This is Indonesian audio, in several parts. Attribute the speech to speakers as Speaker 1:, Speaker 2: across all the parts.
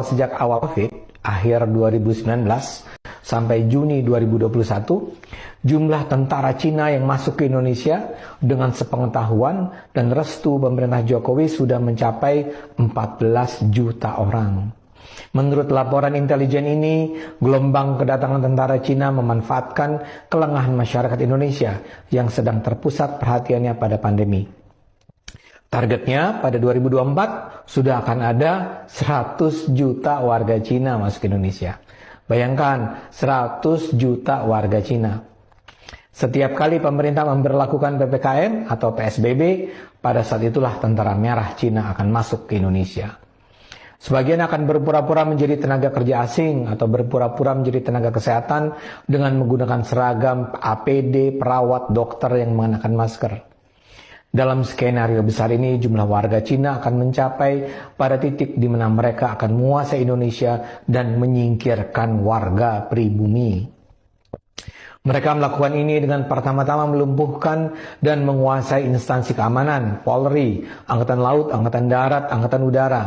Speaker 1: Sejak awal COVID, akhir 2019 sampai Juni 2021, jumlah tentara Cina yang masuk ke Indonesia dengan sepengetahuan dan restu pemerintah Jokowi sudah mencapai 14 juta orang. Menurut laporan intelijen ini, gelombang kedatangan tentara Cina memanfaatkan kelengahan masyarakat Indonesia yang sedang terpusat perhatiannya pada pandemi. Targetnya pada 2024 sudah akan ada 100 juta warga Cina masuk ke Indonesia. Bayangkan, 100 juta warga Cina. Setiap kali pemerintah memberlakukan PPKM atau PSBB, pada saat itulah tentara merah Cina akan masuk ke Indonesia. Sebagian akan berpura-pura menjadi tenaga kerja asing atau berpura-pura menjadi tenaga kesehatan dengan menggunakan seragam APD, perawat, dokter yang mengenakan masker. Dalam skenario besar ini, jumlah warga Cina akan mencapai pada titik di mana mereka akan menguasai Indonesia dan menyingkirkan warga pribumi. Mereka melakukan ini dengan pertama-tama melumpuhkan dan menguasai instansi keamanan, Polri, Angkatan Laut, Angkatan Darat, Angkatan Udara.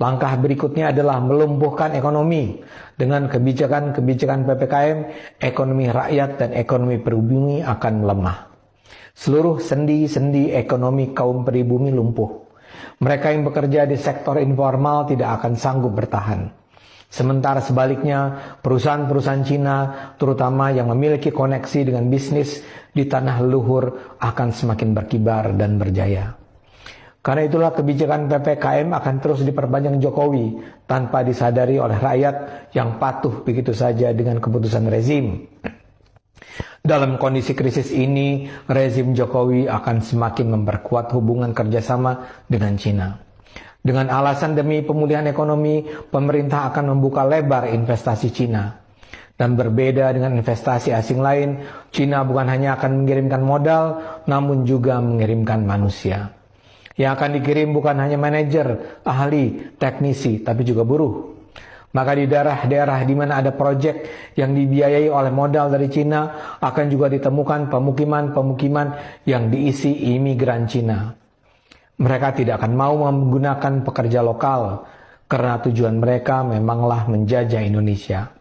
Speaker 1: Langkah berikutnya adalah melumpuhkan ekonomi. Dengan kebijakan-kebijakan PPKM, ekonomi rakyat dan ekonomi pribumi akan melemah. Seluruh sendi-sendi ekonomi kaum pribumi lumpuh. Mereka yang bekerja di sektor informal tidak akan sanggup bertahan. Sementara sebaliknya, perusahaan-perusahaan Cina, terutama yang memiliki koneksi dengan bisnis di tanah leluhur, akan semakin berkibar dan berjaya. Karena itulah kebijakan PPKM akan terus diperpanjang Jokowi tanpa disadari oleh rakyat yang patuh begitu saja dengan keputusan rezim. Dalam kondisi krisis ini, rezim Jokowi akan semakin memperkuat hubungan kerjasama dengan Cina. Dengan alasan demi pemulihan ekonomi, pemerintah akan membuka lebar investasi Cina. Dan berbeda dengan investasi asing lain, Cina bukan hanya akan mengirimkan modal, namun juga mengirimkan manusia. Yang akan dikirim bukan hanya manajer, ahli, teknisi, tapi juga buruh. Maka di daerah-daerah di mana ada proyek yang dibiayai oleh modal dari Cina, akan juga ditemukan pemukiman-pemukiman yang diisi imigran Cina. Mereka tidak akan mau menggunakan pekerja lokal, karena tujuan mereka memanglah menjajah Indonesia.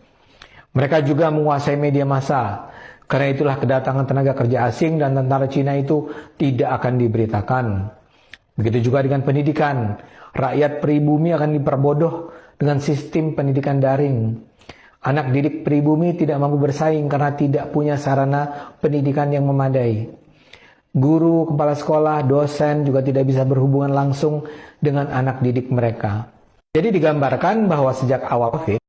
Speaker 1: Mereka juga menguasai media massa, karena itulah kedatangan tenaga kerja asing dan tentara Cina itu tidak akan diberitakan. Begitu juga dengan pendidikan, rakyat pribumi akan diperbodoh dengan sistem pendidikan daring. Anak didik pribumi tidak mampu bersaing karena tidak punya sarana pendidikan yang memadai. Guru, kepala sekolah, dosen juga tidak bisa berhubungan langsung dengan anak didik mereka. Jadi digambarkan bahwa sejak awal COVID,